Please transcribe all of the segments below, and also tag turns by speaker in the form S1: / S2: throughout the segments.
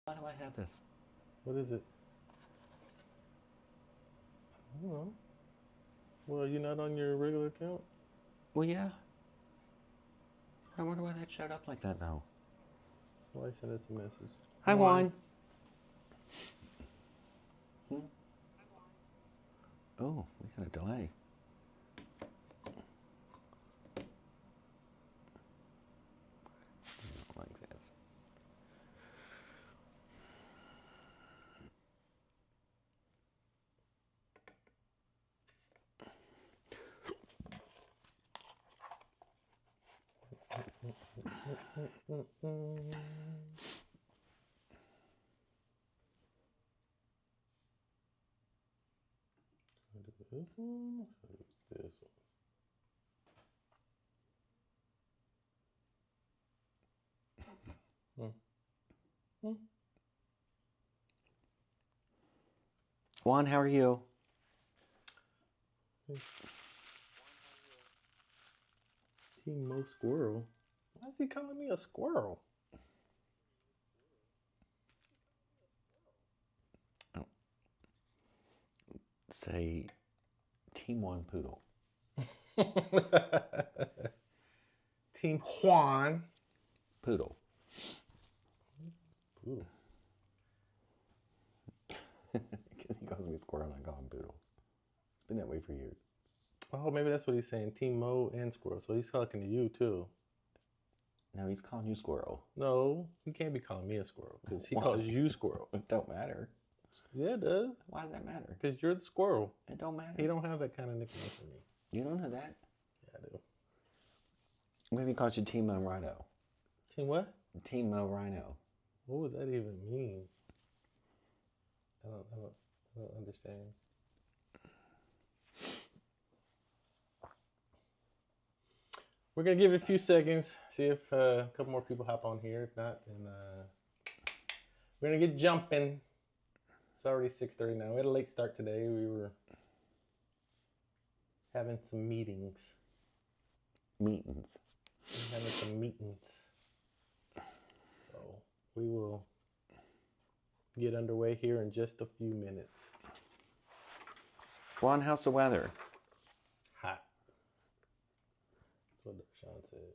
S1: Why do I have this?
S2: What is it? I don't know. Well, you're not on your regular account?
S1: Well, yeah. I wonder why that showed up like that, though.
S2: Why send us a message?
S1: Hi, Juan. Hmm? Oh, we got a delay. Like this.
S2: This one? This one. Hmm.
S1: Juan, how are you?
S2: Team Mo Squirrel. Why is he calling me a squirrel?
S1: Oh. Say Team Juan Poodle.
S2: Team Juan
S1: Poodle.
S2: Poodle.
S1: Because he calls me squirrel and I call him poodle. It's been that way for years.
S2: Oh, maybe that's what he's saying. Team Mo and Squirrel. So he's talking to you too.
S1: No, he's calling you squirrel.
S2: No, he can't be calling me a squirrel because he calls you squirrel.
S1: It don't matter.
S2: Yeah, it does.
S1: Why does that matter?
S2: Because you're the squirrel.
S1: It don't matter.
S2: He don't have that kind of nickname for me.
S1: You don't know that?
S2: Yeah, I do.
S1: Maybe he calls you Team Mo Rhino.
S2: Team what?
S1: Team Mo Rhino.
S2: What would that even mean? I don't understand. We're gonna give it a few seconds, see if a couple more people hop on here. If not, then we're gonna get jumping. It's already 6:30 now. We had a late start today. We were having some meetings.
S1: Meetings.
S2: Having some meetings. So we will get underway here in just a few minutes.
S1: Juan, how's the weather?
S2: Hot. That's what Sean said.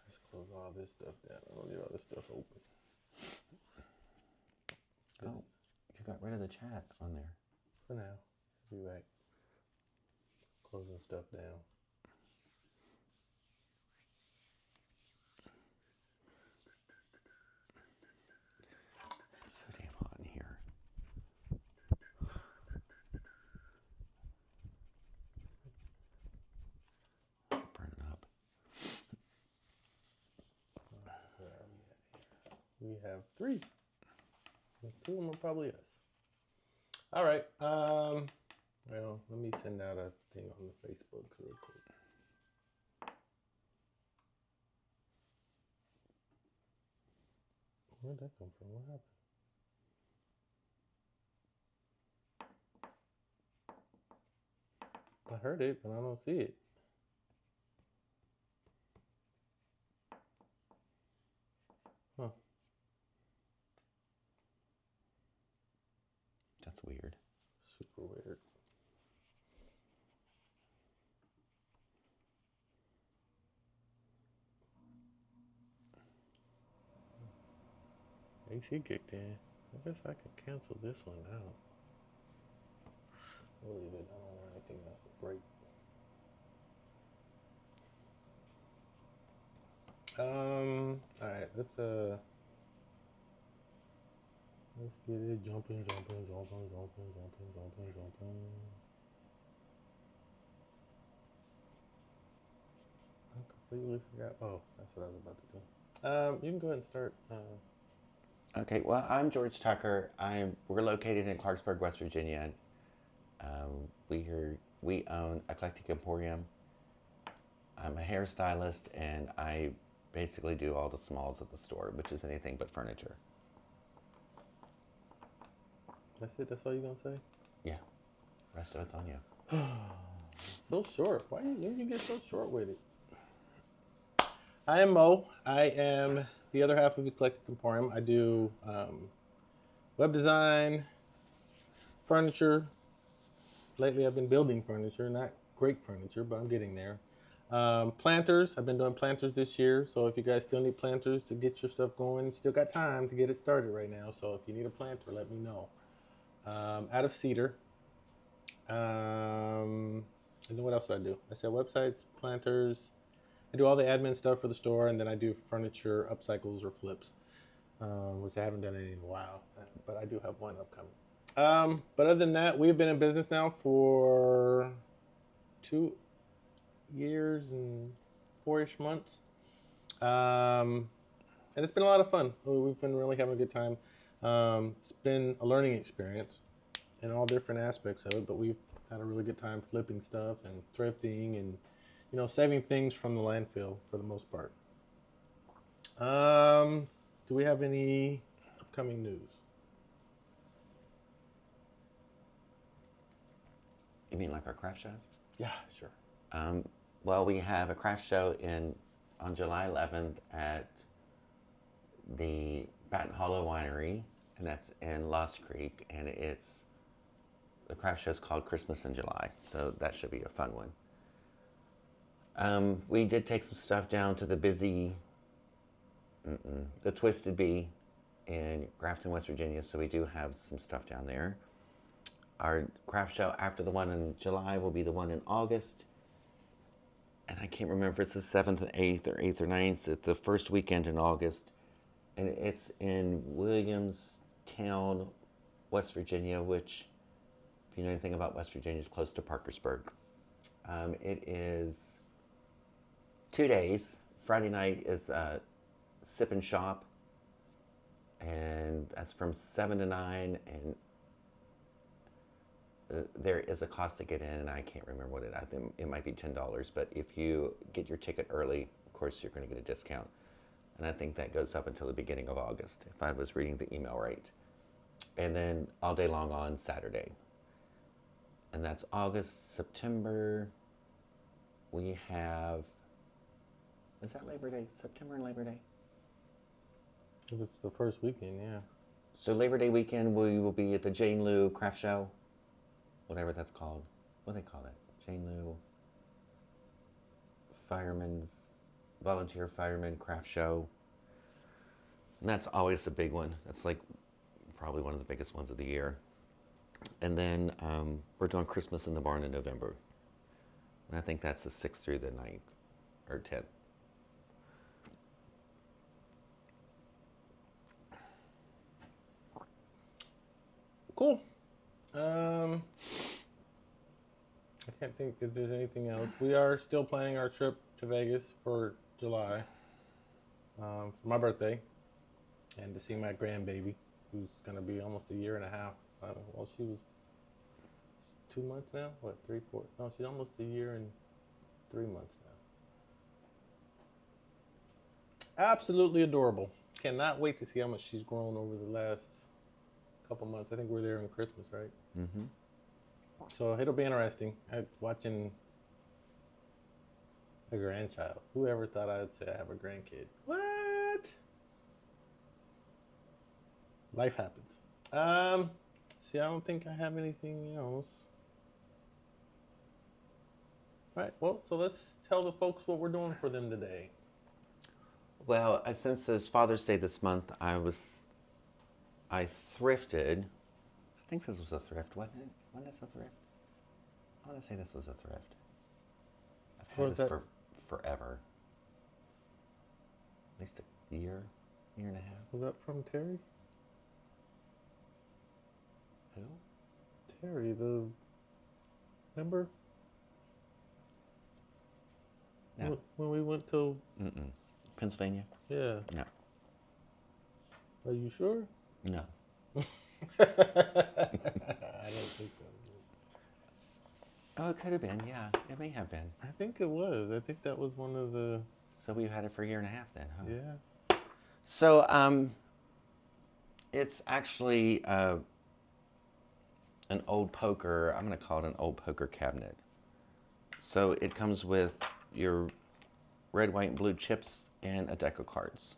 S2: Let's close all this stuff down. I don't need all this stuff open.
S1: Oh, you got rid of the chat on there.
S2: For now. Be right. Closing stuff down.
S1: It's so damn hot in here. Burning up.
S2: Where are we at? We have 3. 2 of them are probably us. All right. Well, let me send out a thing on the Facebooks real quick. Where'd that come from? What happened? I heard it, but I don't see it. Huh.
S1: That's weird.
S2: Super weird. AC kicked in. I guess I could cancel this one out. We'll leave it. I don't want anything else to break. Alright, let's get it jumping. I completely forgot. Oh, that's what I was about to do. You can go ahead and start.
S1: Okay, well, I'm George Tucker. We're located in Clarksburg, West Virginia. We own Eclectic Emporium. I'm a hairstylist, and I basically do all the smalls of the store, which is anything but furniture.
S2: That's it? That's all you're going to say?
S1: Yeah, rest of it's on you.
S2: So short. When did you get so short with it? I am Mo. I am the other half of Eclectic Emporium. I do web design, furniture. Lately, I've been building furniture, not great furniture, but I'm getting there. Planters. I've been doing planters this year. So if you guys still need planters to get your stuff going, you still got time to get it started right now. So if you need a planter, let me know. Out of cedar. And then what else do I do? I said websites, planters. I do all the admin stuff for the store, and then I do furniture upcycles or flips, which I haven't done any in a while, but I do have one upcoming. But other than that, we've been in business now for 2 years and 4-ish months. And it's been a lot of fun. We've been really having a good time. It's been a learning experience in all different aspects of it, but we've had a really good time flipping stuff and thrifting and, you know, saving things from the landfill for the most part. Do we have any upcoming news?
S1: You mean like our craft shows?
S2: Yeah, sure.
S1: Well, we have a craft show on July 11th at the Baton Hollow Winery, and that's in Lost Creek, and the craft show is called Christmas in July, so that should be a fun one. We did take some stuff down to the Twisted Bee in Grafton, West Virginia, so we do have some stuff down there. Our craft show after the one in July will be the one in August, and I can't remember if it's the 7th and 8th or 8th or 9th. It's the first weekend in August, and it's in Williamstown, West Virginia, which, if you know anything about West Virginia, is close to Parkersburg. It is 2 days. Friday night is Sip and Shop, and that's from 7 to 9, and there is a cost to get in, and I can't remember what I think it might be $10, but if you get your ticket early, of course, you're going to get a discount. And I think that goes up until the beginning of August, if I was reading the email right. And then all day long on Saturday. And that's August. September, we have, is that Labor Day? September and Labor Day?
S2: If it's the first weekend, yeah.
S1: So Labor Day weekend, we will be at the Jane Lou Craft Show, whatever that's called. What do they call it? Jane Lou Volunteer Fireman Craft Show. And that's always a big one. That's like probably one of the biggest ones of the year. And then we're doing Christmas in the Barn in November. And I think that's the 6th through the 9th or 10th.
S2: Cool. I can't think if there's anything else. We are still planning our trip to Vegas for July, for my birthday, and to see my grandbaby, who's going to be almost a year and a half. Well, she was 2 months now? What, 3, 4? No, she's almost a year and 3 months now. Absolutely adorable. Cannot wait to see how much she's grown over the last couple months. I think we're there on Christmas, right?
S1: Mm-hmm.
S2: So it'll be interesting watching a grandchild. Whoever thought I'd say I have a grandkid? What? Life happens. See, I don't think I have anything else. All right, well, so let's tell the folks what we're doing for them today.
S1: Well, since it's Father's Day this month, I thrifted. I think this was a thrift, wasn't it? When is a thrift? I want to say this was a thrift. I've had this for forever. At least a year and a half.
S2: Was that from Terry?
S1: Who?
S2: Terry, remember?
S1: No.
S2: When we went to...
S1: Pennsylvania?
S2: Yeah.
S1: No.
S2: Are you sure?
S1: No.
S2: I don't think so.
S1: Oh, it could have been, yeah. It may have been.
S2: I think it was. I think that was one of the...
S1: So we've had it for a year and a half then, huh?
S2: Yeah.
S1: So, it's actually an old poker, I'm going to call it an old poker cabinet. So it comes with your red, white, and blue chips and a deck of cards.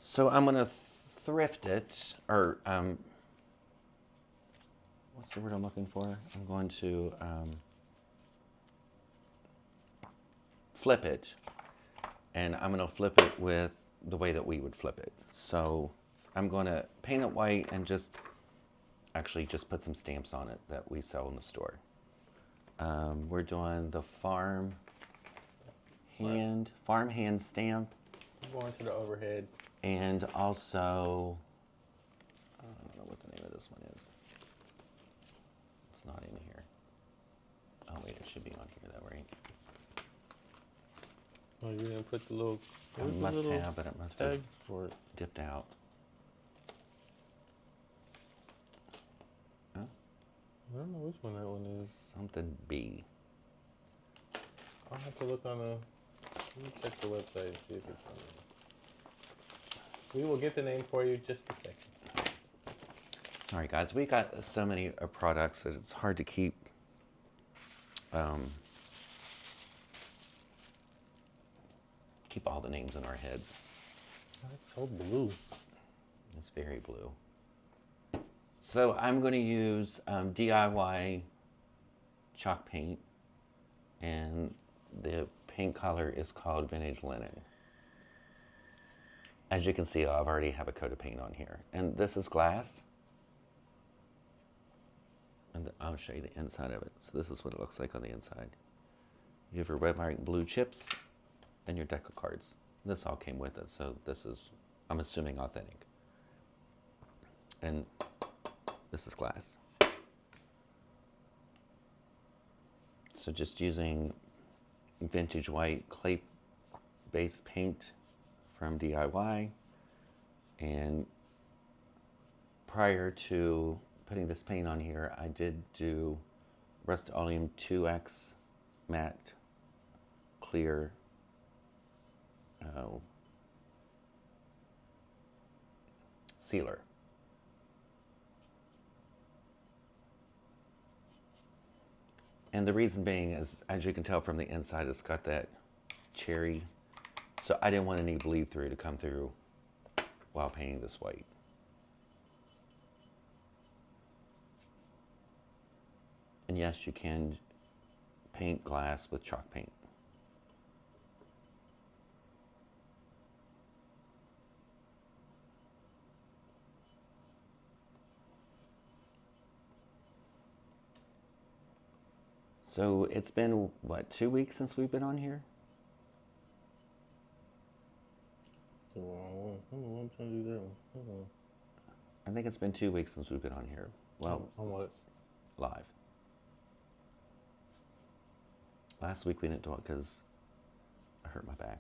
S1: So I'm gonna thrift it, or what's the word I'm looking for? I'm going to flip it, and I'm gonna flip it with the way that we would flip it. So I'm gonna paint it white and just put some stamps on it that we sell in the store. We're doing the farm hand stamp.
S2: I'm going to the overhead.
S1: And also, I don't know what the name of this one is. It's not in here. Oh wait, it should be on here though, right?
S2: Oh, you didn't put the little.
S1: I must have, but it must have
S2: for it.
S1: dipped out. Huh?
S2: I don't know which one that one is.
S1: Something B.
S2: I'll have to look on the. Let me check the website and see if it's on there. We will get the name for you just a second.
S1: Sorry guys, we got so many products that it's hard to keep all the names in our heads.
S2: Oh, that's so blue.
S1: It's very blue. So I'm going to use DIY chalk paint, and the paint color is called Vintage Linen. As you can see, I already have a coat of paint on here. And this is glass. And I'll show you the inside of it. So this is what it looks like on the inside. You have your red, white, and blue chips and your deck of cards. This all came with it, so this is, I'm assuming, authentic. And this is glass. So just using vintage white clay-based paint from DIY, and prior to putting this paint on here, I did do Rust-Oleum 2X matte clear sealer. And the reason being is, as you can tell from the inside, it's got that cherry. So I didn't want any bleed through to come through while painting this white. And yes, you can paint glass with chalk paint. So it's been, what, 2 weeks since we've been on here?
S2: The wrong one. I'm trying to do that one. Hold on.
S1: I think it's been 2 weeks since we've been on here. Well,
S2: on what?
S1: Live. Last week we didn't do it because I hurt my back.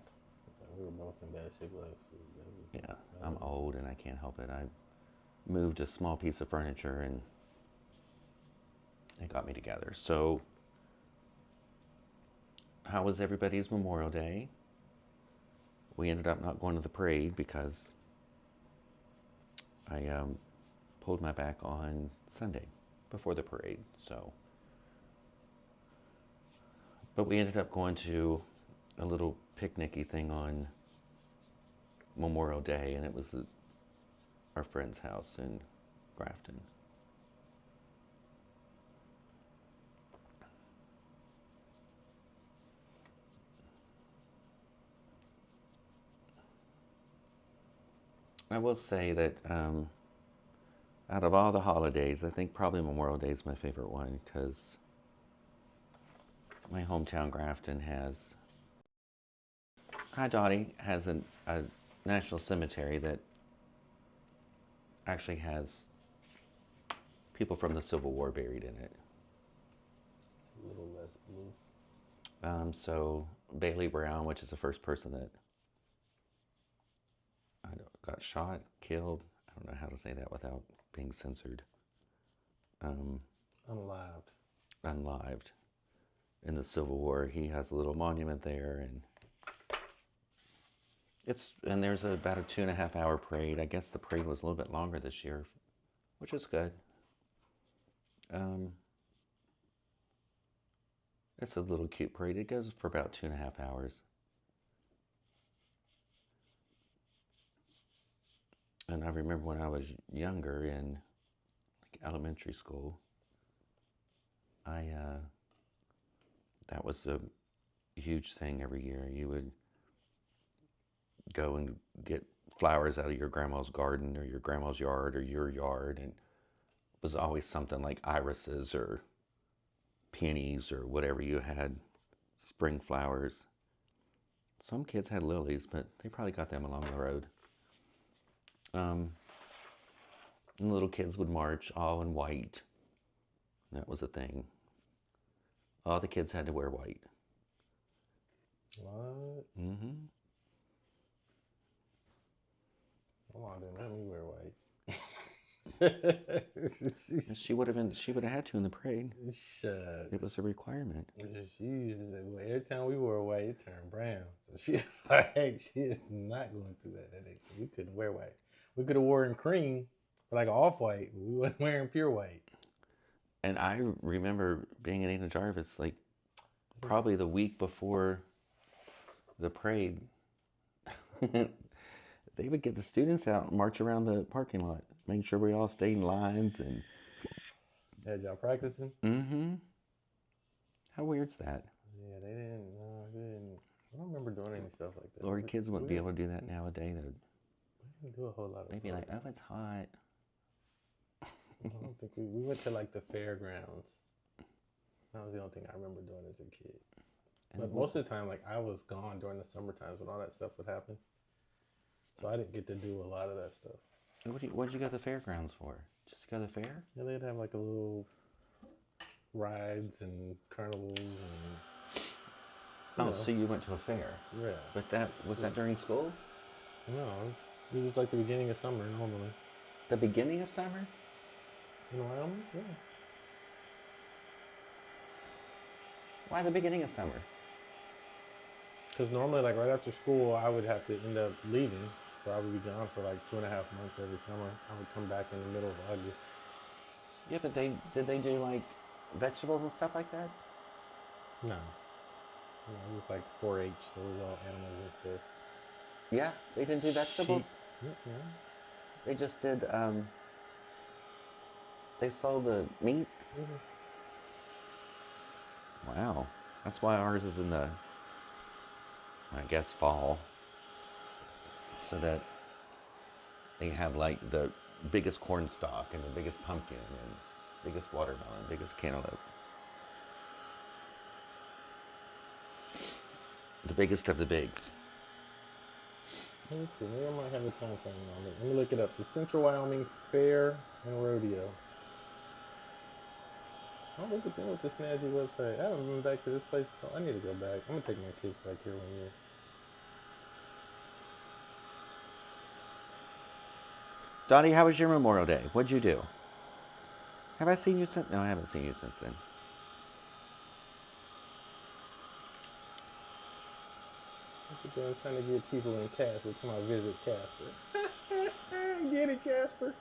S2: We were both in bad shape last week.
S1: Yeah, I'm old and I can't help it. I moved a small piece of furniture and it got me together. So, how was everybody's Memorial Day? We ended up not going to the parade because I pulled my back on Sunday before the parade. So, but we ended up going to a little picnicky thing on Memorial Day, and it was at our friend's house in Grafton. I will say that out of all the holidays, I think probably Memorial Day is my favorite one because my hometown Grafton has, hi Dottie, has a national cemetery that actually has people from the Civil War buried in it.
S2: A little less blue.
S1: So Bailey Brown, which is the first person that got shot, killed. I don't know how to say that without being censored. Unlived in the Civil War. He has a little monument there, and there's about a 2.5 hour parade. I guess the parade was a little bit longer this year, which is good. It's a little cute parade. It goes for about 2.5 hours. And I remember when I was younger in like elementary school, I that was a huge thing every year. You would go and get flowers out of your grandma's garden or your grandma's yard or your yard, and it was always something like irises or peonies or whatever you had, spring flowers. Some kids had lilies, but they probably got them along the road. And little kids would march all in white. That was the thing. All the kids had to wear white.
S2: What?
S1: Mm-hmm.
S2: My mom didn't let me wear white.
S1: She would have had to in the parade.
S2: Shucks.
S1: It was a requirement.
S2: She used to, every time we wore white, it turned brown. So she was like, she is not going through that. We couldn't wear white. We could have worn cream, like off-white, but we wasn't wearing pure white.
S1: And I remember being at Anna Jarvis, like, probably the week before the parade. They would get the students out and march around the parking lot, making sure we all stayed in lines. And
S2: had y'all practicing?
S1: Mm-hmm. How weird's that?
S2: Yeah, they didn't. No, they didn't. I don't remember doing any stuff like that.
S1: Lord, kids wouldn't be able to do that nowadays.
S2: We didn't do a whole lot of.
S1: They'd be like, "Oh, it's hot."
S2: I don't think we went to like the fairgrounds. That was the only thing I remember doing as a kid. But most of the time, like I was gone during the summer times when all that stuff would happen. So I didn't get to do a lot of that stuff.
S1: What'd you go to the fairgrounds for? Just to go to the fair?
S2: Yeah, they'd have like a little rides and carnivals and.
S1: Oh, so you went to a fair?
S2: Yeah.
S1: But that during school?
S2: No, it was like the beginning of summer normally.
S1: The beginning of summer?
S2: In Wyoming? Yeah.
S1: Why the beginning of summer?
S2: Because normally, like right after school, I would have to end up leaving. So I would be gone for like 2.5 months every summer. I would come back in the middle of August.
S1: Yeah, but did they do like vegetables and stuff like that?
S2: No. It was like 4-H, so it was all animals and stuff.
S1: Yeah, they didn't do vegetables?
S2: Yeah.
S1: They just did, they sold the meat?
S2: Mm-hmm.
S1: Wow. That's why ours is in the, I guess, fall. So that they have like the biggest corn stalk and the biggest pumpkin and biggest watermelon, biggest cantaloupe. The biggest of the bigs.
S2: Let me see. Maybe I might have a time frame on it. Let me look it up. The Central Wyoming Fair and Rodeo. Oh, look at them with the snazzy website. I haven't been back to this place, so I need to go back. I'm going to take my kids back here one year.
S1: Donnie, how was your Memorial Day? What'd you do? Have I seen you since? No, I haven't seen you since then.
S2: Look at them trying to get people in Casper to my visit Casper. Get it, Casper?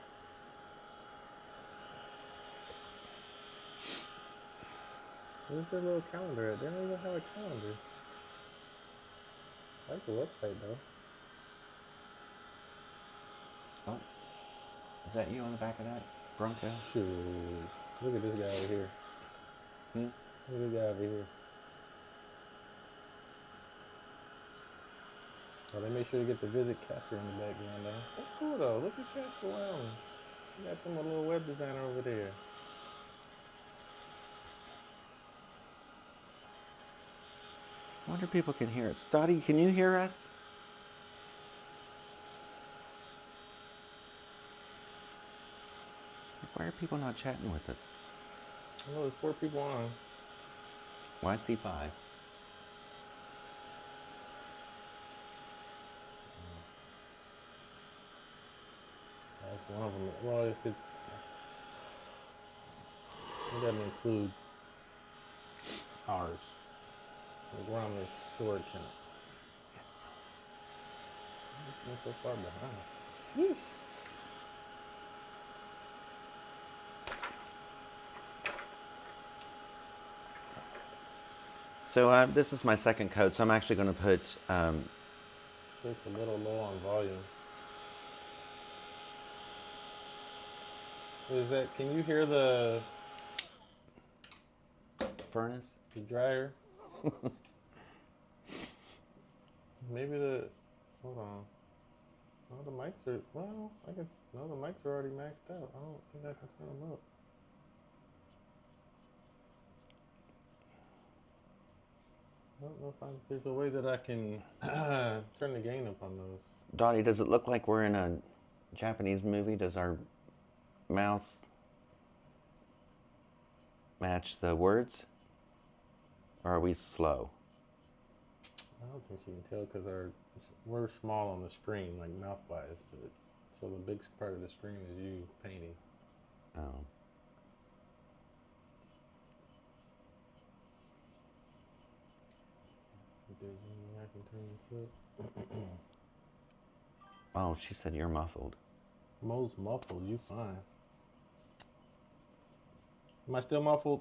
S2: Where's their little calendar at? They don't even have a calendar. I like the website though.
S1: Oh, is that you on the back of that Bronco?
S2: Shoot. Look at this guy over here. Look at this guy over here. Oh, they make sure to get the Visit Casper in the background though. That's cool though. Look at Casper Wyoming. You got them a little web designer over there.
S1: I wonder if people can hear us. Dottie, can you hear us? Why are people not chatting with us?
S2: Oh, there's 4 people on.
S1: Well, I see 5.
S2: That's one of them. Well, if it's... It doesn't include ours. Like we're on the store account. I'm so far behind. Yeesh.
S1: So this is my second coat, so I'm actually going to put,
S2: So it's a little low on volume. Is that, can you hear the
S1: furnace.
S2: dryer? Maybe hold on. No, the mics are, well, no, the mics are already maxed out. I don't think I can turn them up. I don't know if there's a way that I can turn the gain up on those.
S1: Dottie, does it look like we're in a Japanese movie? Does our mouths match the words? Or are we slow?
S2: I don't think you can tell because we're small on the screen, like mouth-wise, but so the big part of the screen is you painting.
S1: Oh.
S2: If there's any way I can turn this up.
S1: Oh, she said you're muffled.
S2: Mo's muffled, you fine. Am I still muffled?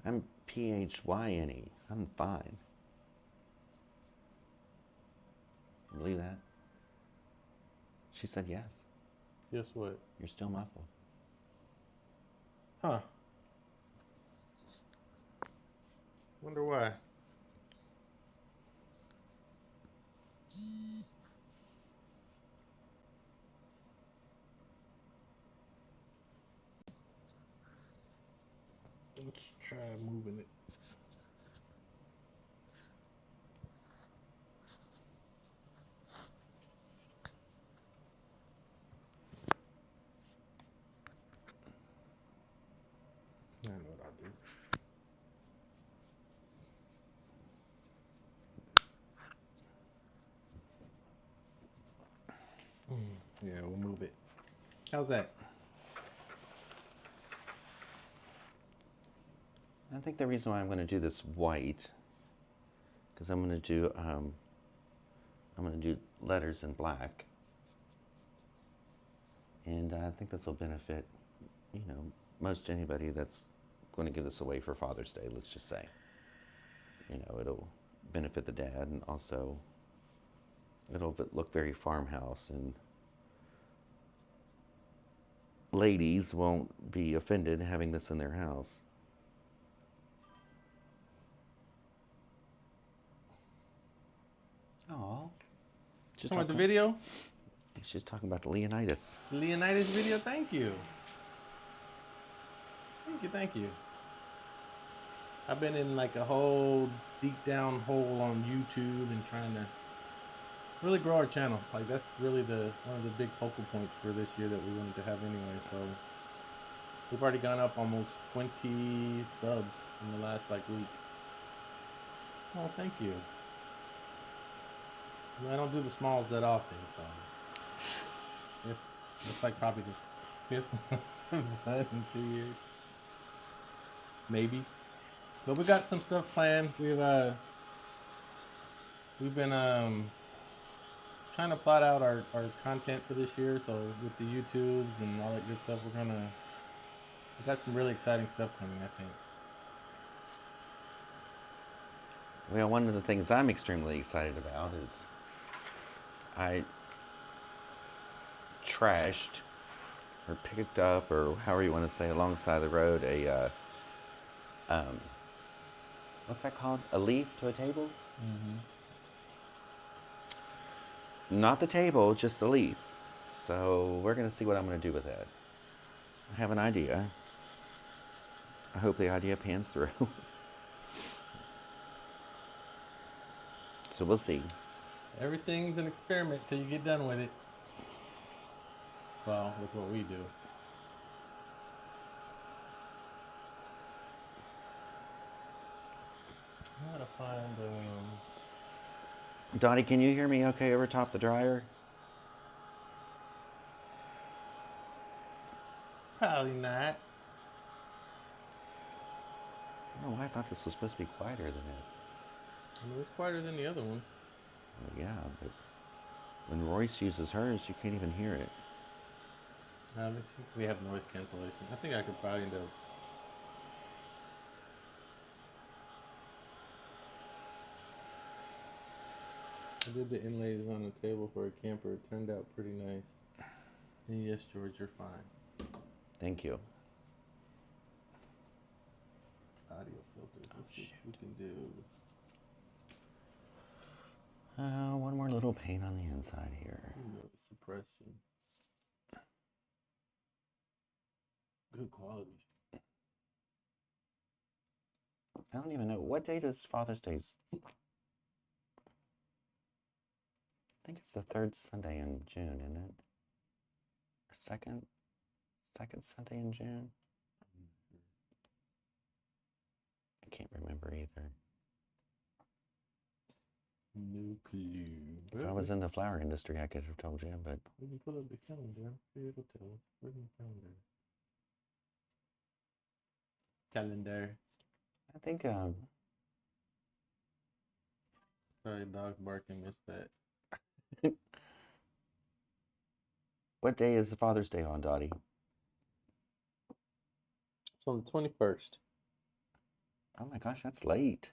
S1: I'm PHYNE. I'm fine. Believe that? She said yes.
S2: Guess what?
S1: You're still muffled.
S2: Huh. Wonder why. Let's try moving it. I know what I'll do. Yeah, we'll move it. How's that?
S1: I think the reason why I'm going to do this white, because I'm going to do letters in black, and I think this will benefit, you know, most anybody that's going to give this away for Father's Day. Let's just say, you know, it'll benefit the dad, and also it'll look very farmhouse, and ladies won't be offended having this in their house. Oh,
S2: Talking about the video?
S1: She's talking about the Leonidas.
S2: Leonidas video, thank you. Thank you. I've been in like a whole deep down hole on YouTube and trying to really grow our channel. Like that's really one of the big focal points for this year that we wanted to have anyway. So we've already gone up almost 20 subs in the last like week. Oh, thank you. I don't do the smalls that often, so it's like probably the 5th one I've done in 2 years, maybe. But we got some stuff planned. We've been trying to plot out our content for this year. So with the YouTubes and all that good stuff, we got some really exciting stuff coming, I think.
S1: Well, one of the things I'm extremely excited about is I trashed or picked up, or however you want to say, alongside the road what's that called? A leaf to a table?
S2: Mm-hmm.
S1: Not the table, just the leaf. So we're going to see what I'm going to do with that. I have an idea. I hope the idea pans through. So we'll see.
S2: Everything's an experiment till you get done with it. Well, with what we do. I gotta find
S1: Dottie, can you hear me okay over top the dryer?
S2: probably not.
S1: No, I thought this was supposed to be quieter than this.
S2: I mean, it's quieter than the other ones.
S1: Well, yeah, but when Royce uses hers, you can't even hear it.
S2: Let's see if we have noise cancellation. I think I could probably end up. I did the inlays on the table for a camper. It turned out pretty nice. And yes, George, you're fine.
S1: Thank you.
S2: Audio filters. Let's see what we can do.
S1: One more little paint on the inside here.
S2: Suppression. Good quality.
S1: I don't even know. What date is Father's Day? I think it's the third Sunday in June, isn't it? Or second Sunday in June? I can't remember either.
S2: No clue.
S1: If I was in the flower industry, I could have told you, but...
S2: We can pull up the calendar. It'll tell us. Where's the calendar? Calendar.
S1: I think,
S2: Sorry, dog barking. Missed that.
S1: What day is the Father's Day on, Dottie?
S2: It's on the 21st.
S1: Oh my gosh, that's late.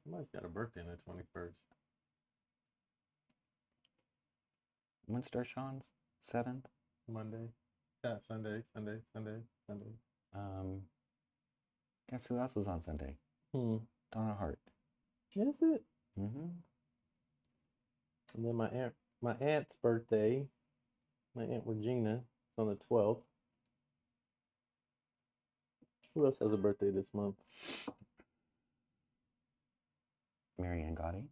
S2: Somebody's got a birthday on the 21st.
S1: When's Dershon's? 7th?
S2: Monday. Yeah, Sunday.
S1: Guess who else is on Sunday? Donna Hart.
S2: Is it?
S1: Mm-hmm.
S2: And then my aunt's birthday, my Aunt Regina, is on the 12th. Who else has a birthday this month?
S1: Marianne Gotti.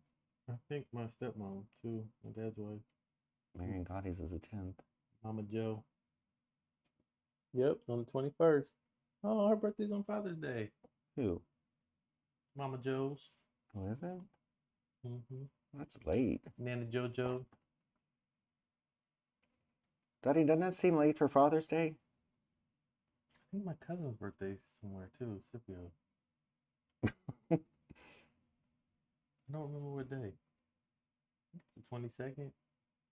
S2: I think my stepmom, too. My dad's wife.
S1: Marianne Gotti's is the 10th.
S2: Mama Joe. Yep, on the 21st. Oh, her birthday's on Father's Day.
S1: Who?
S2: Mama Joe's.
S1: Oh, is it?
S2: Mm-hmm.
S1: That's late.
S2: Nana JoJo.
S1: Dottie, doesn't that seem late for Father's Day?
S2: I think my cousin's birthday's somewhere, too. Scipio. I don't remember what day. It's the 22nd.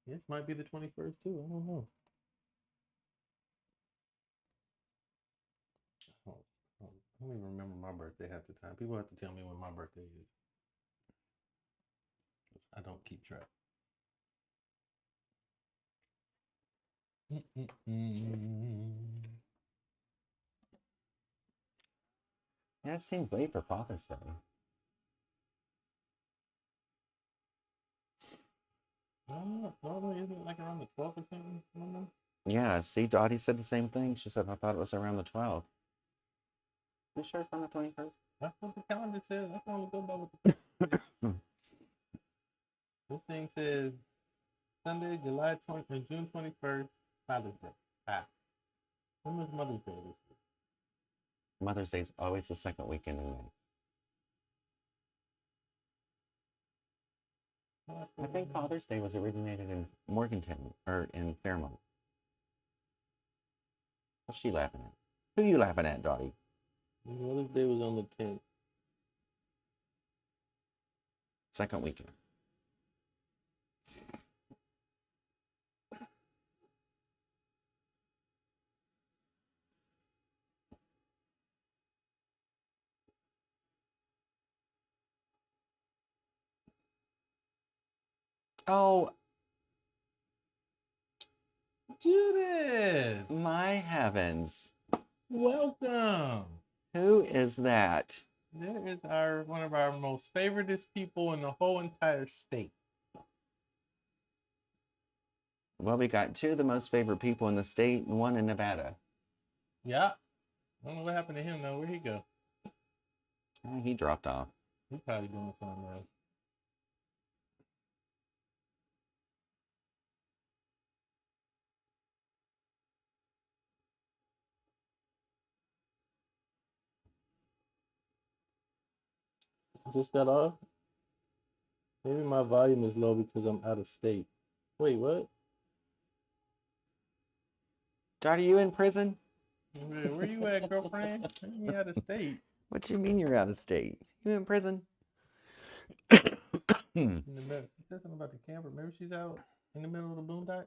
S2: Yes, might be the 21st, too. I don't know. I don't even remember my birthday half the time. People have to tell me when my birthday is. I don't keep track.
S1: Yeah, it seems late for Father's Day.
S2: Normally, isn't it like around the 12th or something?
S1: Yeah, see, Dottie said the same thing. She said, I thought it was around the 12th. You sure it's on the 21st?
S2: That's what the calendar says. I can only go by what the This thing says Sunday, June 21st, Father's Day. When was Mother's Day this year?
S1: Mother's Day is always the second weekend in May. I think Father's Day was originated in Morgantown, or in Fairmont. What's she laughing at? Who you laughing at, Dottie?
S2: Mother's Day was on the 10th.
S1: Second weekend. Oh,
S2: Judith!
S1: my heavens.
S2: Welcome!
S1: Who is that?
S2: There is one of our most favoritist people in the whole entire state.
S1: Well, we got two of the most favorite people in the state and one in Nevada.
S2: Yeah. I don't know what happened to him, though. Where'd he go?
S1: He dropped off.
S2: He's probably doing something else. Just got off? Maybe my volume is low because I'm out of state. Wait, what?
S1: Dottie, you in prison?
S2: Where you at, girlfriend? You out of state.
S1: What do you mean you're out of state? You in prison?
S2: In the middle. She said something about the camper. Maybe she's out in the middle of the boondocks.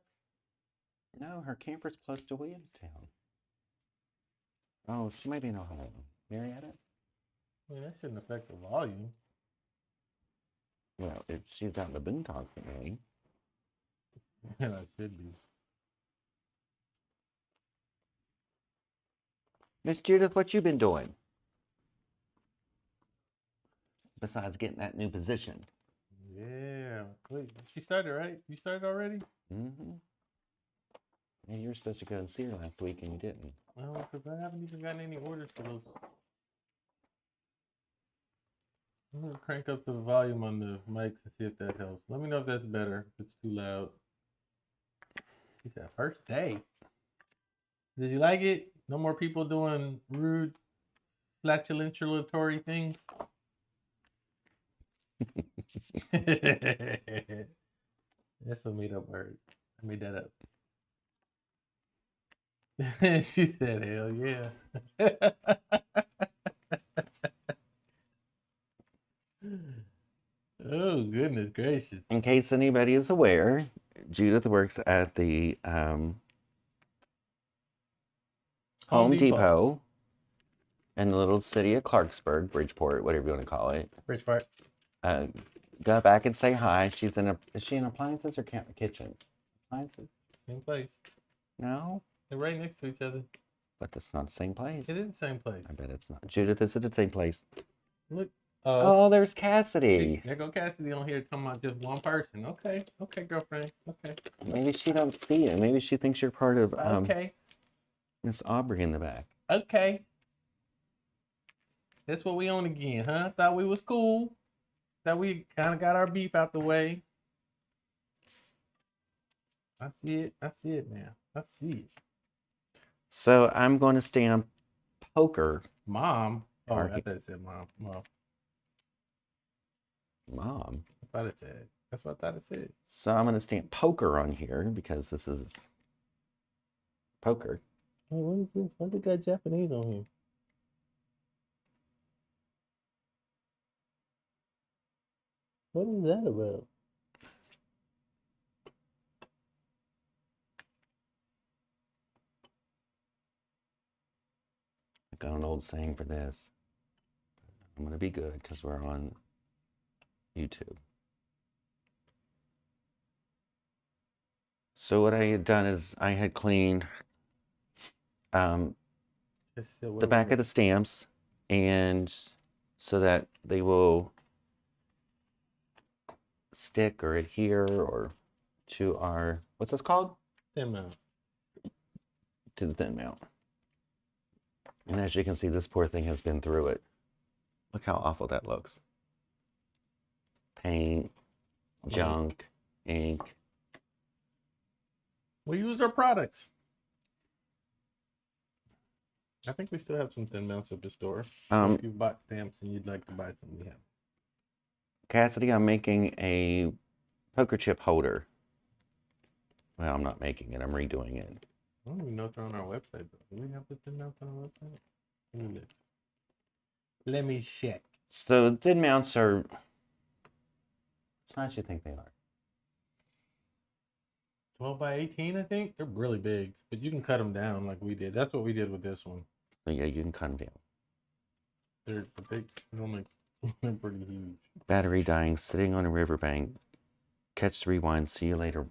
S1: No, her camper's close to Williamstown. Oh, she might be in Ohio. Marietta?
S2: I mean, that shouldn't affect the volume.
S1: Well, if she's out in the boondocks anyway.
S2: Yeah, that should be.
S1: Miss Judith, what you been doing? Besides getting that new position.
S2: Yeah. Wait, she started, right? You started already?
S1: Mm-hmm. Yeah, you were supposed to go and see her last week and you didn't.
S2: Well, because I haven't even gotten any orders for those. I'm going to crank up the volume on the mics and see if that helps. Let me know if that's better, if it's too loud. She said, first day. Did you like it? No more people doing rude, flatulatory things? That's a made up word. I made that up. She said, hell yeah. Oh, goodness gracious.
S1: In case anybody is aware, Judith works at the Home Depot in the little city of Clarksburg, Bridgeport, whatever you want to call it.
S2: Bridgeport.
S1: Go back and say hi. Is she in appliances or kitchens? Appliances?
S2: Same place.
S1: No?
S2: They're right next to each other.
S1: But that's not the same place.
S2: It is the same place.
S1: I bet it's not. Judith, is it the same place?
S2: Look.
S1: Oh, there's Cassidy.
S2: There go Cassidy on here talking about just one person. Okay. Okay, girlfriend. Okay.
S1: Maybe she don't see you. Maybe she thinks you're part of
S2: okay.
S1: Miss Aubrey in the back.
S2: Okay. That's what we on again, huh? Thought we was cool. Thought we kind of got our beef out the way. I see it. I see it now. I see it.
S1: So I'm going to stamp poker.
S2: Mom. Oh, I thought it said mom.
S1: Mom.
S2: I thought it said. That's what I thought it said.
S1: So I'm going to stamp poker on here because this is poker.
S2: Oh, what is this? Why they got Japanese on here? What is that about?
S1: I got an old saying for this. I'm going to be good because we're on YouTube. So what I had done is I had cleaned the back of the stamps, and so that they will stick or adhere or to our, what's this called?
S2: Thin mount.
S1: To the thin mount. And as you can see, this poor thing has been through it. Look how awful that looks. Paint, junk, ink.
S2: We use our products. I think we still have some thin mounts at the store. If you bought stamps and you'd like to buy some, we have.
S1: Cassidy, I'm making a poker chip holder. Well, I'm not making it. I'm redoing it.
S2: I don't even know if they're on our website. Do we have the thin mounts on our website? Let me check.
S1: So thin mounts are, it's not as you think they are.
S2: 12 by 18, I think. They're really big, but you can cut them down like we did. That's what we did with this one.
S1: So yeah, you can cut them down.
S2: They're normally they're pretty huge.
S1: Battery dying, sitting on a riverbank. Catch the rewind. See you later.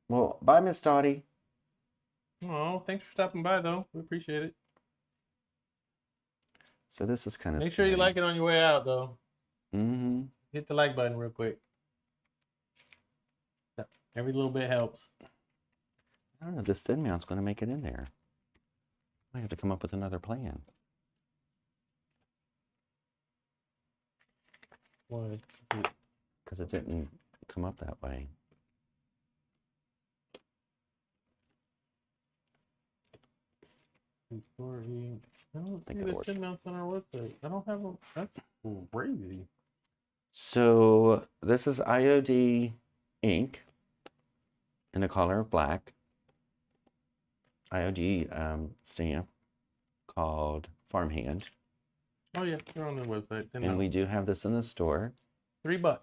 S1: Well, bye, Miss Dottie.
S2: Oh, thanks for stopping by, though. We appreciate it.
S1: So this is kind of.
S2: Make sure you like it on your way out, though.
S1: Mm-hmm.
S2: Hit the like button real quick. Every little bit helps.
S1: I don't know if this thin mount's going to make it in there. I have to come up with another plan.
S2: Why?
S1: Because it didn't come up that way.
S2: I don't see the thin mounts on our website. I don't have them. That's crazy.
S1: So this is IOD ink in the color of black. IOD stamp called Farmhand.
S2: Oh yeah, they're on their website.
S1: And we do have this in the store.
S2: $3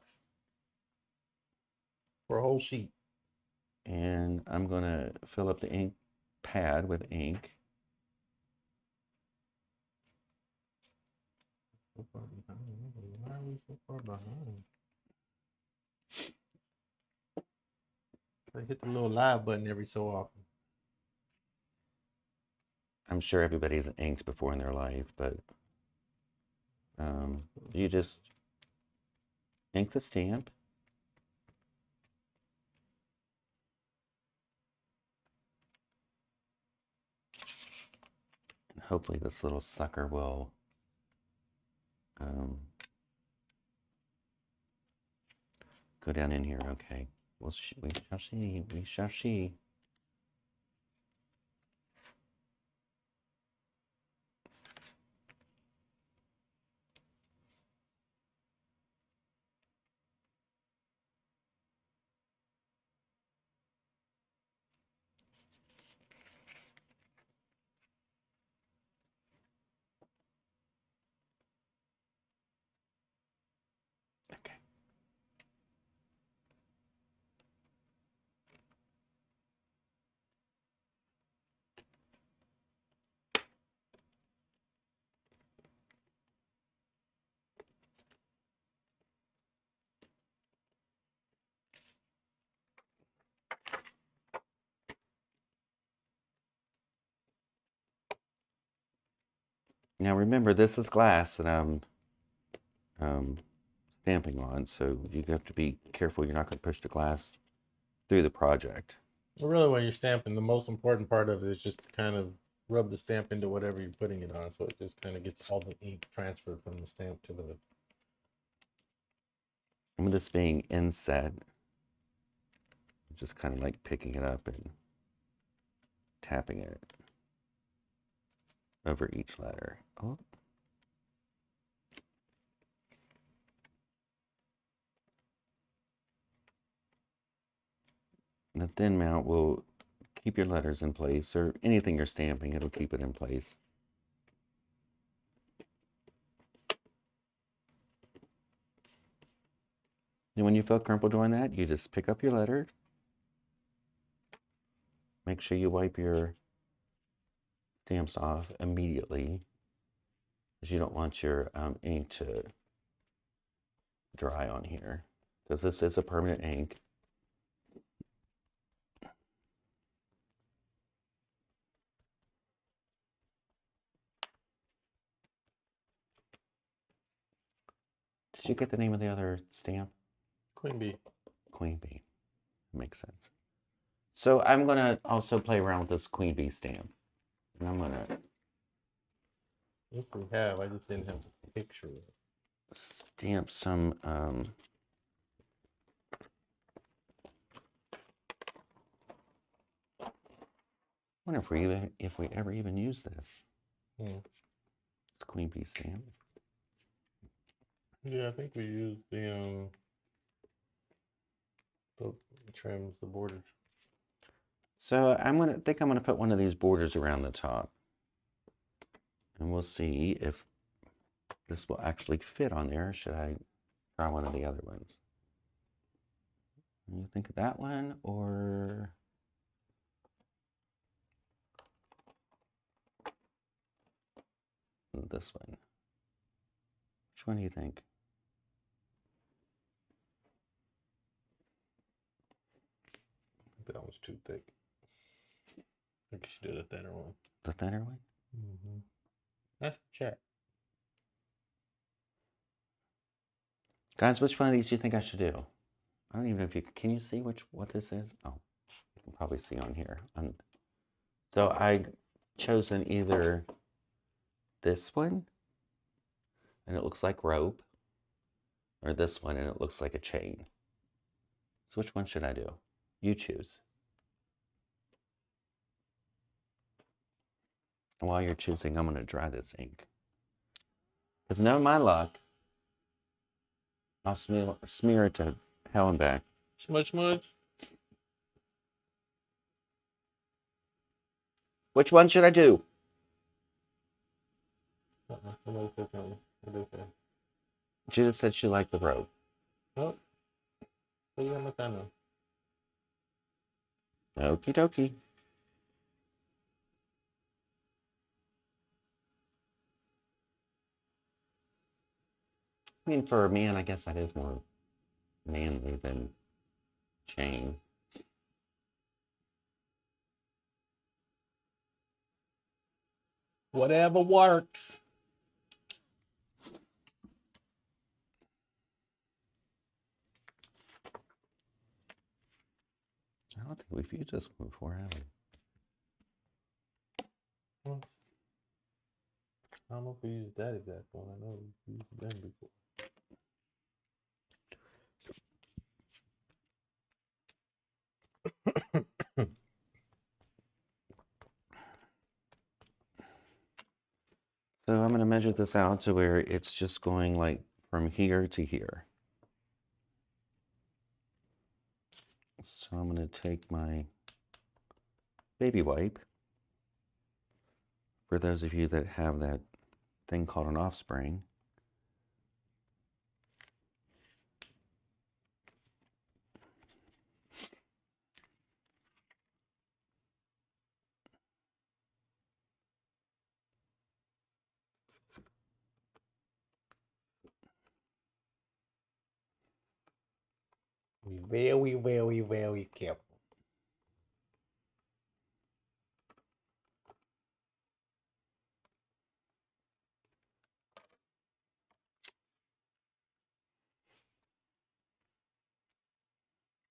S2: for a whole sheet.
S1: And I'm going to fill up the ink pad with ink.
S2: So far behind. Why are we so far behind? I hit the little live button every so often.
S1: I'm sure everybody's inked before in their life, but you just ink the stamp. And hopefully this little sucker will go down in here. Okay. We shall see. We shall see. Okay. Now remember, this is glass that I'm stamping on, so you have to be careful you're not going to push the glass through the project.
S2: Well, really, when you're stamping, the most important part of it is just to kind of rub the stamp into whatever you're putting it on, so it just kind of gets all the ink transferred from the stamp to the.
S1: I'm just being inset, just kind of like picking it up and tapping it over each letter. Oh. And the thin mount will keep your letters in place, or anything you're stamping, it'll keep it in place. And when you feel comfortable doing that, you just pick up your letter. Make sure you wipe your stamps off immediately, because you don't want your ink to dry on here, because this is a permanent ink. Did you get the name of the other stamp?
S2: Queen bee.
S1: Queen bee. Makes sense. So I'm going to also play around with this queen bee stamp. And I'm going to...
S2: If we have, I just didn't have a picture of it.
S1: Stamp some... I wonder if we ever even use this. It's queen bee stamp.
S2: Yeah, I think we used the trims, the borders.
S1: So I'm gonna put one of these borders around the top, and we'll see if this will actually fit on there. Or should I try one of the other ones? You think of that one or this one? Which one do you think?
S2: That one's too thick. I think you should do the thinner one.
S1: The thinner one?
S2: Mm-hmm. That's the chat.
S1: Guys, which one of these do you think I should do? I don't even know if you can you see what this is? Oh, you can probably see on here. So I chosen either this one, and it looks like rope, or this one, and it looks like a chain. So which one should I do? You choose. And while you're choosing, I'm going to dry this ink. Because no my luck, I'll smear it to hell and back.
S2: Smudge, smudge.
S1: Which one should I do?
S2: Somebody said something. What did they say?
S1: Judith said she liked the rope.
S2: Oh, so you got my time now.
S1: Okie dokie. I mean, for a man, I guess that is more manly than chain.
S2: Whatever works.
S1: I don't think we've used this one before, have we?
S2: Once. I don't know if we used that exact one. I know we used them before.
S1: So I'm going to measure this out to where it's just going like from here to here. So I'm going to take my baby wipe. For those of you that have that thing called an offspring,
S2: Be very, very, very careful.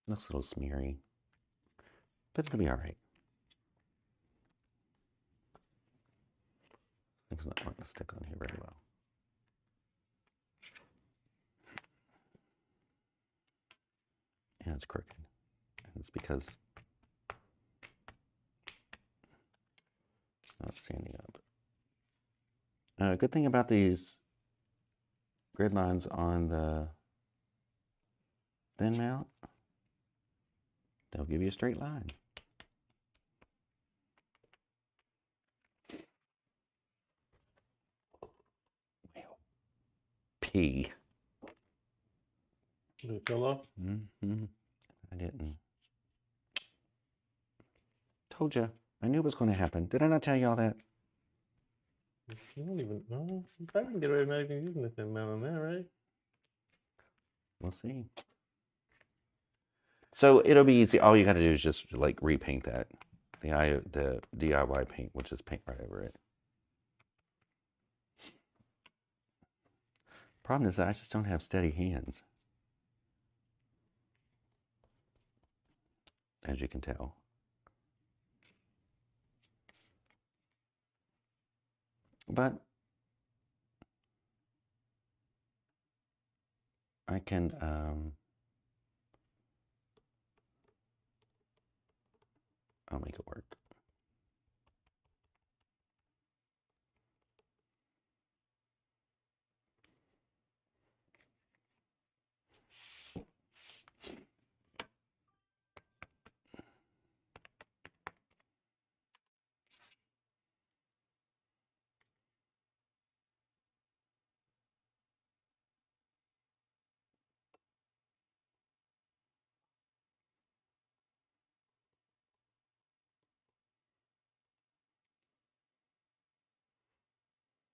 S1: looks a little smeary, but it'll be all right. It's not going to stick on here very well. And it's crooked. And it's because it's not standing up. Good thing about these grid lines on the thin mount, they'll give you a straight line. Well, P.
S2: Did it fell off?
S1: Mm-hmm. I didn't. Told you. I knew it was going to happen. Did I not tell you all that?
S2: You don't even know. You probably can get away with not even using the thin mount on that, right?
S1: We'll see. So it'll be easy. All you got to do is just like repaint that. The DIY paint, which is paint right over it. Problem is that I just don't have steady hands, as you can tell. But I can I'll make it work.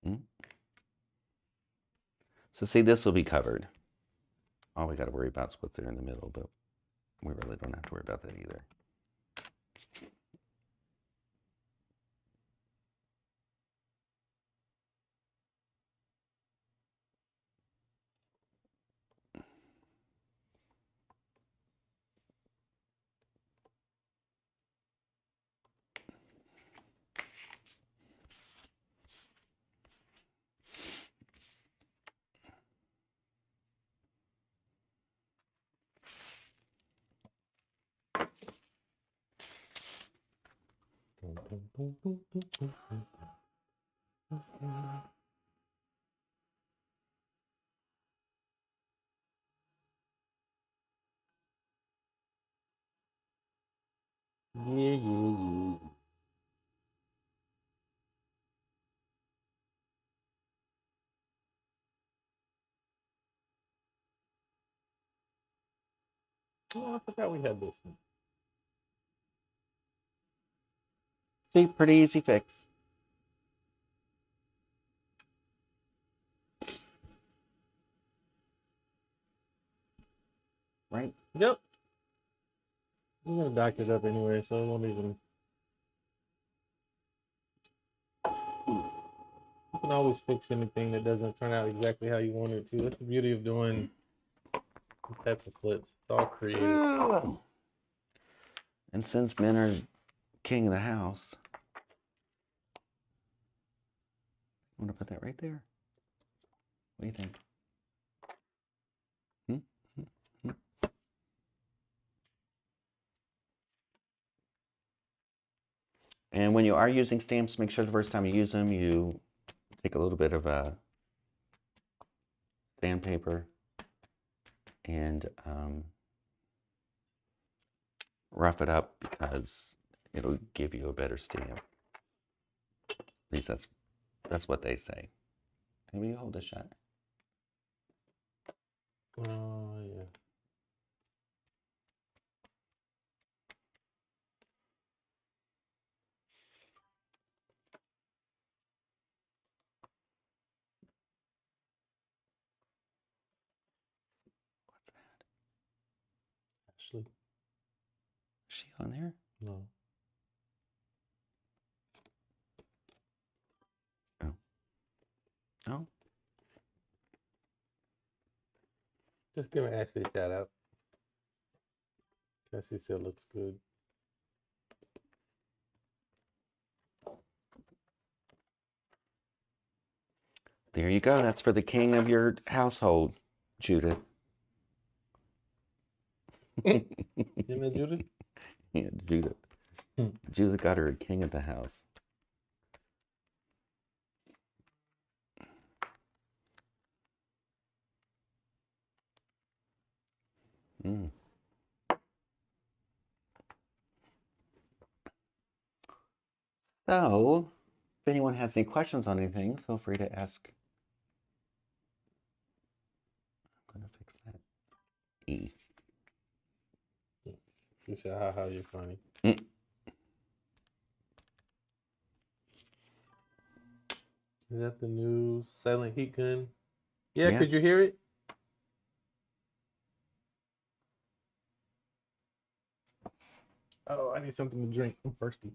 S1: Mm. So see, this will be covered. All we got to worry about is what's there in the middle, but we really don't have to worry about that either. Yeah.
S2: Oh, I forgot we had this one.
S1: See, pretty easy fix. Right?
S2: Yep. I'm gonna dock it up anyway, so it won't even. You can always fix anything that doesn't turn out exactly how you want it to. That's the beauty of doing these types of flips. It's all creative.
S1: And since men are king of the house, I'm gonna put that right there. What do you think? Hmm? Hmm? Hmm? And when you are using stamps, make sure the first time you use them, you take a little bit of sandpaper and rough it up because it'll give you a better stamp. At least that's what they say. Can we hold this shut?
S2: Oh yeah.
S1: What's that?
S2: Ashley.
S1: Is she on there?
S2: No.
S1: Oh. Oh.
S2: Just give Ashley a shout out. Ashley said looks good.
S1: There you go. That's for the king of your household, Judith.
S2: Isn't that Judith?
S1: Yeah, Judith. Judith got her a king of the house. Mm. So, if anyone has any questions on anything, feel free to ask. I'm going to fix that. E.
S2: You said, haha, you're funny.
S1: Mm.
S2: Is that the new silent heat gun? Yeah,
S1: Yes.
S2: could you hear it? Oh, I need something to drink. I'm thirsty.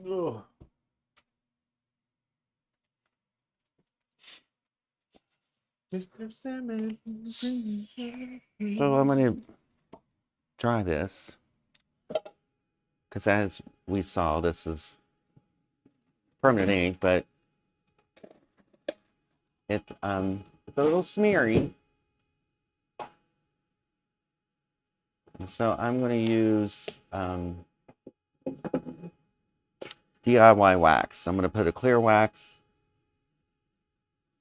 S2: Ugh. Mr. Salmon.
S1: So I'm going to dry this because as we saw, this is permanent ink, but it's a little smeary. And so I'm going to use DIY wax. I'm going to put a clear wax,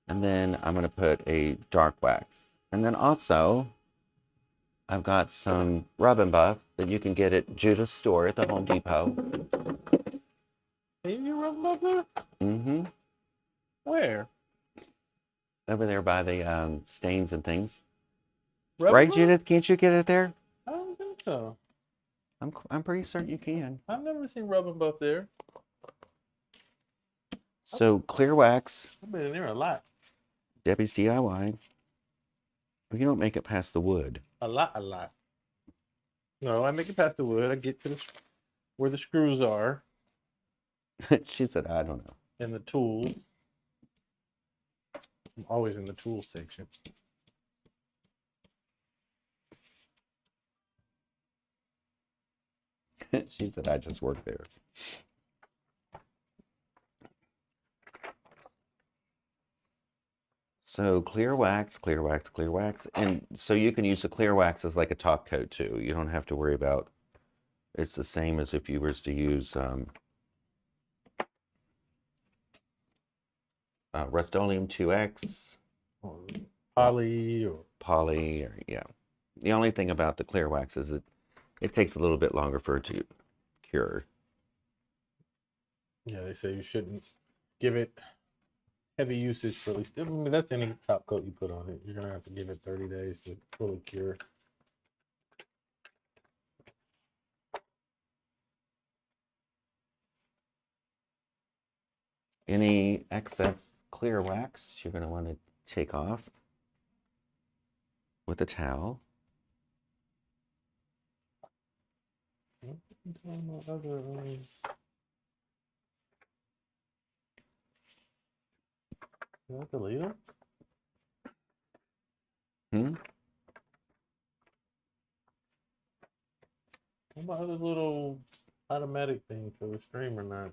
S1: and then I'm going to put a dark wax. And then also, I've got some rub and buff that you can get at Judith's store at the Home Depot.
S2: Can you rub up there?
S1: Mm-hmm.
S2: Where?
S1: Over there by the stains and things.
S2: Rub
S1: Right,
S2: buff?
S1: Judith? Can't you get it there?
S2: I don't think so.
S1: I'm pretty certain you can.
S2: I've never seen rub and buff there.
S1: So clear wax,
S2: I've been in there a lot.
S1: Debbie's DIY. You don't make it past the wood.
S2: A lot. No, I make it past the wood. I get to the where the screws are
S1: She said, I don't know.
S2: and the tools. I'm always in the tools section.
S1: She said, I just work there. So clear wax, clear wax, clear wax. And so you can use the clear wax as like a top coat too. You don't have to worry about, it's the same as if you were to use Rust-Oleum 2X.
S2: Or poly or
S1: Poly, or yeah. The only thing about the clear wax is it takes a little bit longer for it to cure.
S2: yeah, they say you shouldn't give it heavy usage for at least. I mean, that's any top coat you put on it. You're gonna have to give it 30 days to fully cure.
S1: any excess clear wax you're going to want to take off with a towel.
S2: Did I delete them?
S1: Hmm?
S2: What about other little automatic thing for the stream or not?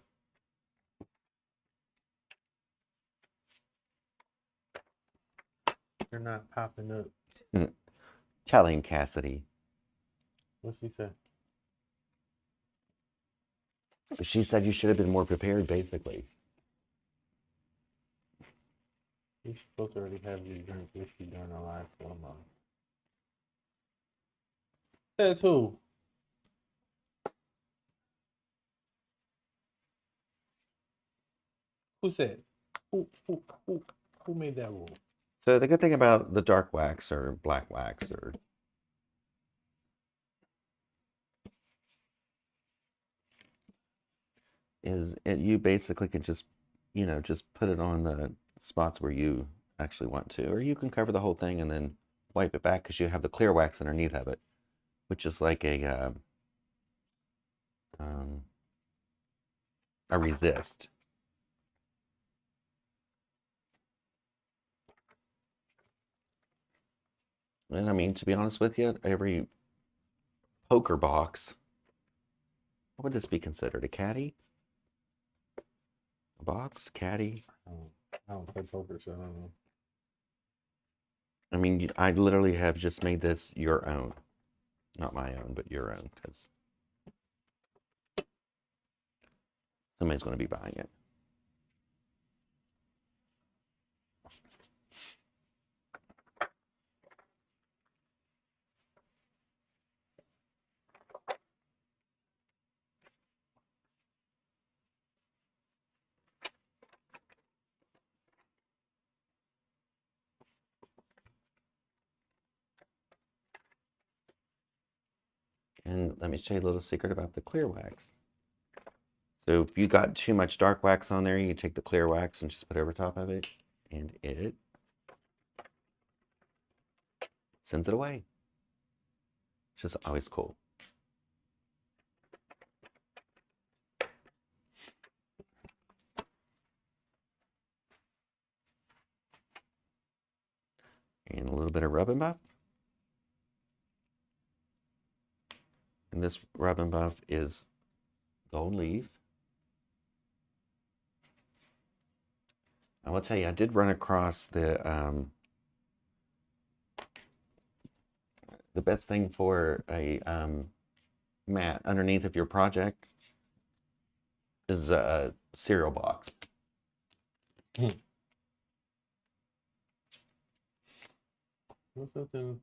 S2: They're not popping up.
S1: Telling Cassidy.
S2: What's she say?
S1: She said you should have been more prepared, basically.
S2: You're supposed to already have your drink with you during the live film. Says who? Who said? Who made that rule?
S1: So the good thing about the dark wax or black wax or is you basically can just, just put it on the spots where you actually want to, or you can cover the whole thing and then wipe it back because you have the clear wax underneath of it, which is like a resist. And I mean, to be honest with you, every poker box, what would this be considered? A caddy? A box? Caddy?
S2: I don't play poker, so I don't know.
S1: I mean, I literally have just made this your own. Not my own, but your own, because somebody's going to be buying it. And let me show you a little secret about the clear wax. So if you got too much dark wax on there, you take the clear wax and just put it over top of it, and it sends it away. It's just always cool. And a little bit of rub and buff. And this rub and buff is gold leaf. I will tell you, I did run across the best thing for a mat underneath of your project is a cereal box.
S2: What's something?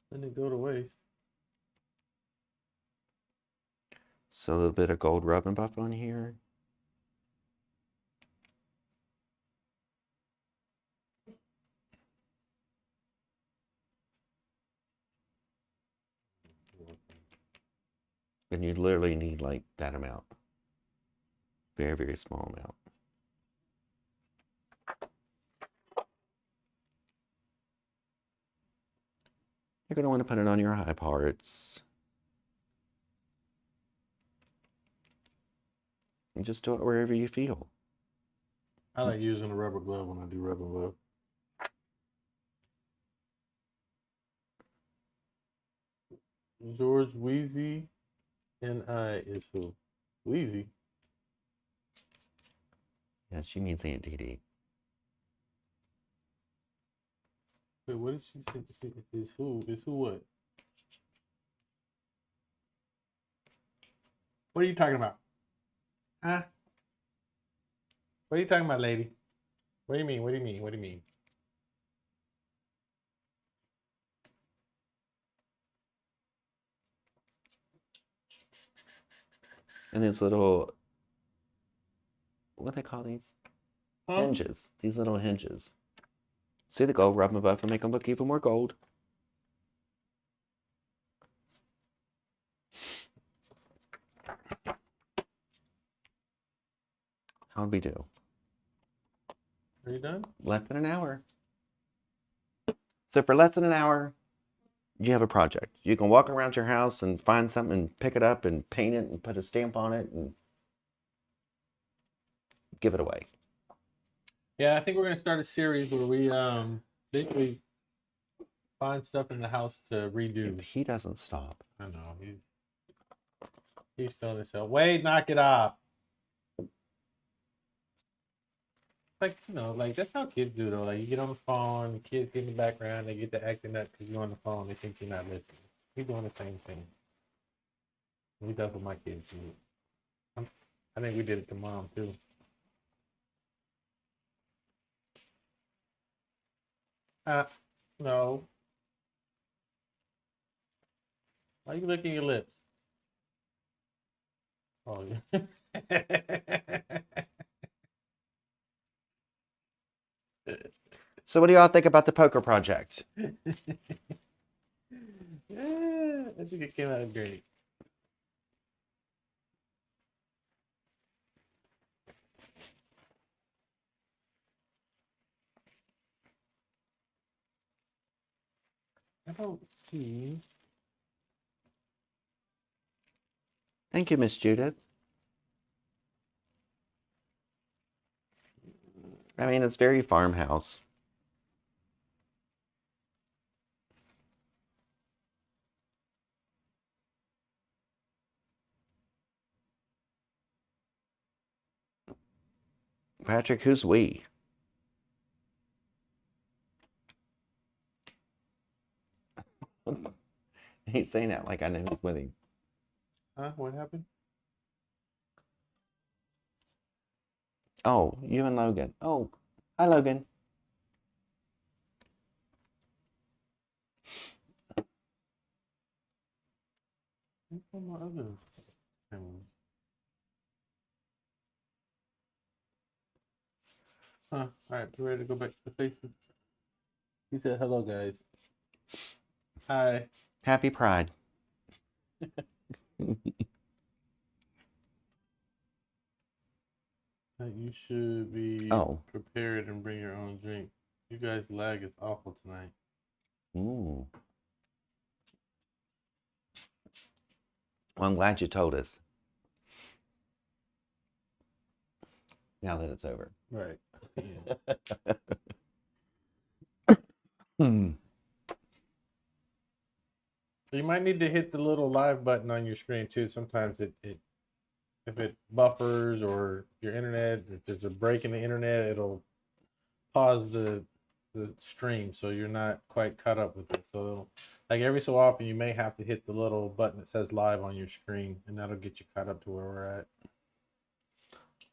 S2: Then it go to waste.
S1: So a little bit of gold rub and buff on here. And you literally need like that amount. Very, very small amount. You're going to want to put it on your high parts. And just do it wherever you feel.
S2: I like using a rubber glove when I do rubber glove. George Wheezy and I is who? Wheezy.
S1: Yeah, she means Aunt Dee Dee.
S2: Wait, what did she say? Is who? Is who what? What are you talking about? Huh? What are you talking about, lady? What do you mean? What do you mean? What do you mean?
S1: And these little, what do they call these?
S2: Huh?
S1: Hinges. These little hinges. See the gold, rub them above and make them look even more gold. How'd we do?
S2: Are you done?
S1: Less than an hour. So for less than an hour, you have a project. You can walk around your house and find something and pick it up and paint it and put a stamp on it and give it away.
S2: Yeah, I think we're gonna start a series where we basically find stuff in the house to redo.
S1: If he doesn't stop.
S2: I know he's feeling himself. Wade, knock it off. Like, you know, like that's how kids do though. Like you get on the phone, the kids get in the background, they get to acting up because you're on the phone. They think you're not listening. He's doing the same thing. We does with my kids. I think we did it to mom too. No. Why you licking your lips? Oh yeah.
S1: So what do y'all think about the poker project?
S2: Yeah, I think it came out great. I don't see.
S1: Thank you, Miss Judith. I mean, it's very farmhouse. Patrick, who's we? He's saying that like I know who's with him.
S2: Huh? What happened?
S1: Oh, you and Logan. Oh, hi, Logan.
S2: What's on my other camera? Huh? All right, we ready to go back to the faces? He said, "Hello, guys." Hi.
S1: Happy Pride.
S2: You should be prepared and bring your own drink. You guys' lag is awful tonight.
S1: Ooh. Well, I'm glad you told us. Now that it's over.
S2: Right.
S1: Hmm.
S2: You might need to hit the little live button on your screen too. Sometimes if it buffers or your internet, if there's a break in the internet, it'll pause the stream, so you're not quite caught up with it. So like every so often you may have to hit the little button that says live on your screen, and that'll get you caught up to where we're at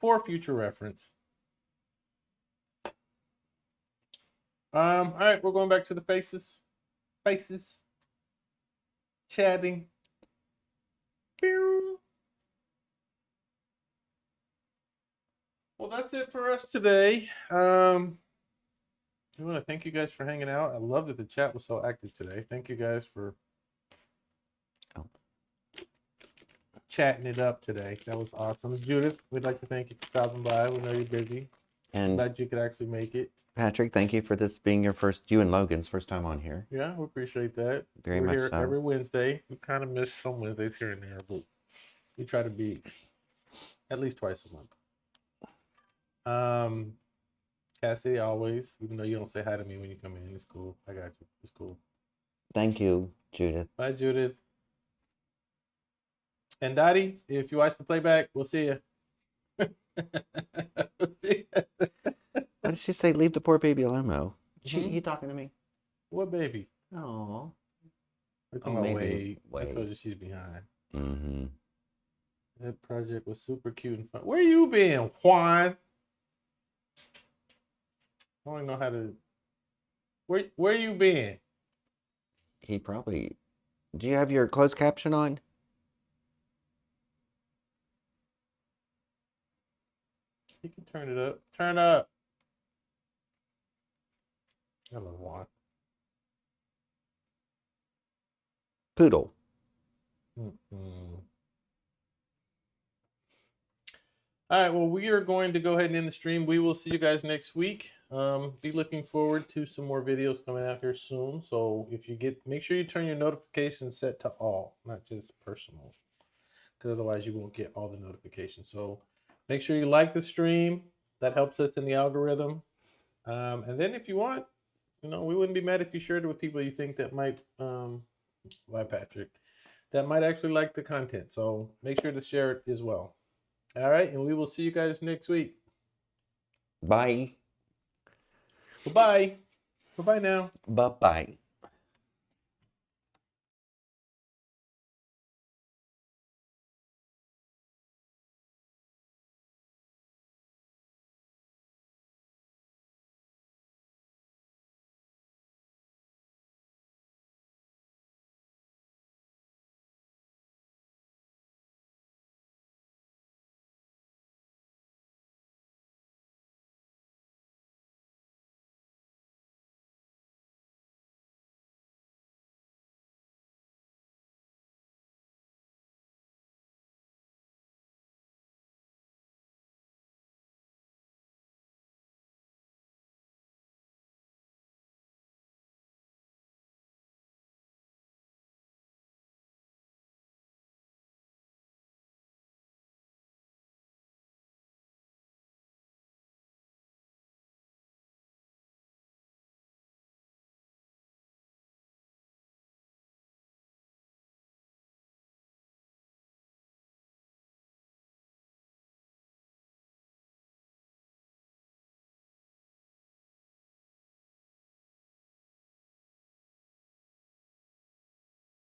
S2: for future reference. All right, we're going back to the faces chatting. Well, that's it for us today. I want to thank you guys for hanging out. I love that the chat was so active today. Thank you guys for chatting it up today. That was awesome. Judith, we'd like to thank you for stopping by. We know you're busy.
S1: And
S2: glad you could actually make it.
S1: Patrick, thank you for this being you and Logan's first time on here.
S2: Yeah, we appreciate that.
S1: Very
S2: We're
S1: much
S2: here
S1: so.
S2: every Wednesday. We kind of miss some Wednesdays here and there, but we try to be at least twice a month. Cassie, always, even though you don't say hi to me when you come in, it's cool. I got you. It's cool.
S1: Thank you, Judith.
S2: Bye, Judith. And Dottie, if you watch the playback, we'll see you.
S1: What did she say? Leave the poor baby alone, Mo. He talking to me?
S2: What baby?
S1: Oh.
S2: We're talking about Wade. I told you she's behind.
S1: Mm-hmm.
S2: That project was super cute and fun. Where you been, Juan? I don't know how to. Where you been?
S1: He probably. Do you have your closed caption on?
S2: You can turn it up. Turn up. Hello, Juan.
S1: Poodle.
S2: All right, well, we are going to go ahead and end the stream. We will see you guys next week. Be looking forward to some more videos coming out here soon. So if you make sure you turn your notifications set to all, not just personal, because otherwise you won't get all the notifications. So make sure you like the stream. That helps us in the algorithm. And then if you want, we wouldn't be mad if you shared it with people you think that might, why Patrick, that might actually like the content. So make sure to share it as well. All right, and we will see you guys next week.
S1: Bye.
S2: Bye-bye. Bye-bye now.
S1: Bye-bye.